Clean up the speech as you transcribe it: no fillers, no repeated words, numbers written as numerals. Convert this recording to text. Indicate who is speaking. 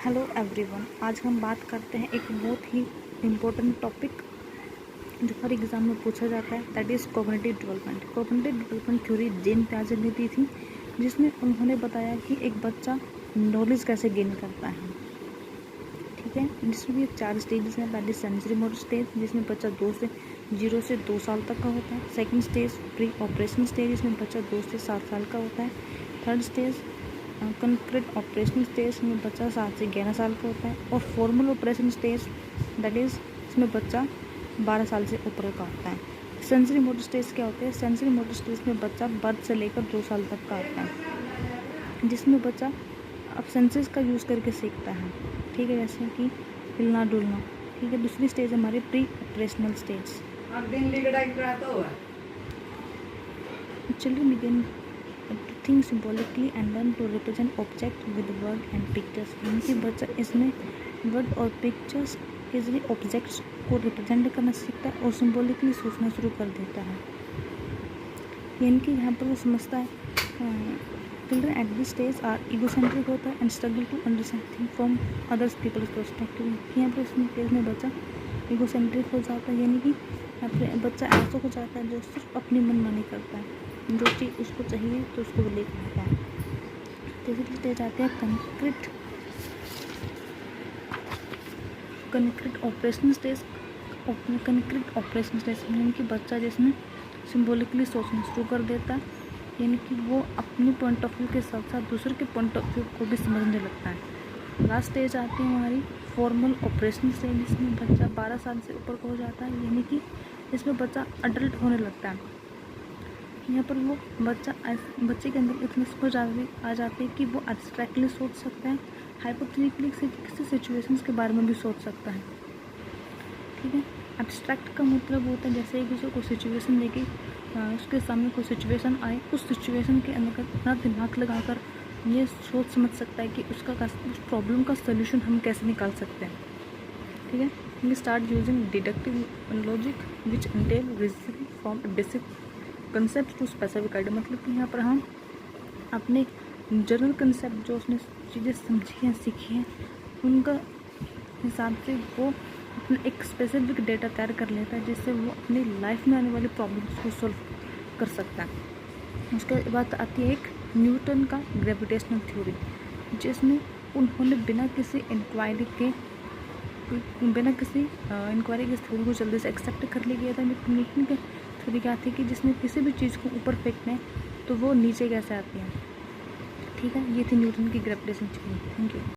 Speaker 1: Hello everyone, आज हम बात करते हैं एक बहुत ही इम्पोर्टेंट टॉपिक जो हर एग्ज़ाम में पूछा जाता है, that is cognitive development. Cognitive development theory Jean पियाजे ने दी थी, जिसमें उन्होंने बताया कि एक बच्चा नॉलेज कैसे गेन करता है। ठीक है, जिसमें भी 4 स्टेजेस हैं। That is sensory motor stage, जिसमें बच्चा 0 से 2 साल तक का होता है। Second stage pre operational stage, जिसमें बच्चा 2 से 7 साल का होता है। Third stage concrete operational stage में बच्चा 7 से 11 साल का होता है। और formal operation stage that is इसमें बच्चा 12 साल से ऊपर का होता है। सेंसरी मोटर स्टेज क्या होते हैं? सेंसरी मोटर स्टेज में बच्चा बर्थ से लेकर 2 साल तक का होता है, जिसमें बच्चा अब सेंसेस का यूज़ करके सीखता है। ठीक है, जैसे कि हिलना डुलना। ठीक है, दूसरी स्टेज हमारी pre operational stage. Children begin to think symbolically and learn to represent objects with word and pictures। यानी कि बच्चा इसमें वर्ड और पिक्चर्स के जरिए ऑब्जेक्ट्स को रिप्रेजेंट करना सीखता है और सिम्बॉलिकली सोचना शुरू कर देता है। यानी कि यहाँ पर वो समझता है children at this stage are egocentric होता है and struggle to understand thing from others people's perspective. यहाँ पर इसमें केस में बच्चा ईगोसेंट्रिक हो जाता है, यानी कि यहाँ पर बच्चा ऐसा हो जाता है जो सिर्फ अपनी मनमानी करता है, जो चीज़ उसको चाहिए तो उसको वो ले पाता है। तीसरी स्टेज आते हैं concrete operational stage. Concrete operational stage यानी कि बच्चा जिसमें सिम्बॉलिकली सोचना शुरू कर देता है, यानी कि वो अपने पॉइंट ऑफ व्यू के साथ साथ दूसरे के पॉइंट ऑफ व्यू को भी समझने लगता है। लास्ट स्टेज आती है हमारी फॉर्मल ऑपरेशनल स्टेज, जिसमें बच्चा 12 साल से ऊपर का हो जाता है, यानी कि इसमें बच्चा अडल्ट होने लगता है। यहाँ पर वो बच्चे के अंदर इतनी समझ आ जाती है कि वो एब्स्ट्रैक्टली सोच सकता है, हाइपोथेटिकली किसी सिचुएशंस के बारे में भी सोच सकता है। ठीक है, एब्स्ट्रैक्ट का मतलब होता है जैसे एक दूसरे को सिचुएशन लेके उसके सामने कोई सिचुएशन आए, उस सिचुएशन के अंदर इतना दिमाग लगाकर ये सोच समझ सकता है कि उस प्रॉब्लम का सोल्यूशन हम कैसे निकाल सकते हैं। ठीक है, we start using deductive logic which entail reasoning from basic concept to specific idea. मतलब कि यहाँ पर हम अपने जनरल कंसेप्ट जो उसने चीज़ें समझी हैं सीखी हैं उनका हिसाब से वो अपना एक स्पेसिफिक डेटा तैयार कर लेता है, जिससे वो अपनी लाइफ में आने वाली प्रॉब्लम्स को सॉल्व कर सकता है। उसके बाद आती है एक न्यूटन का ग्रेविटेशनल थ्योरी, जिसमें उन्होंने बिना किसी इंक्वायरी के इस थ्योरी को जल्दी से एक्सेप्ट कर लिया गया था। न्यूटन के थ्योरी क्या थी कि जिसमें किसी भी चीज़ को ऊपर फेंकते हैं तो वो नीचे कैसे आती है। ठीक है, ये थी न्यूटन की ग्रेविटेशन थ्योरी। Thank you.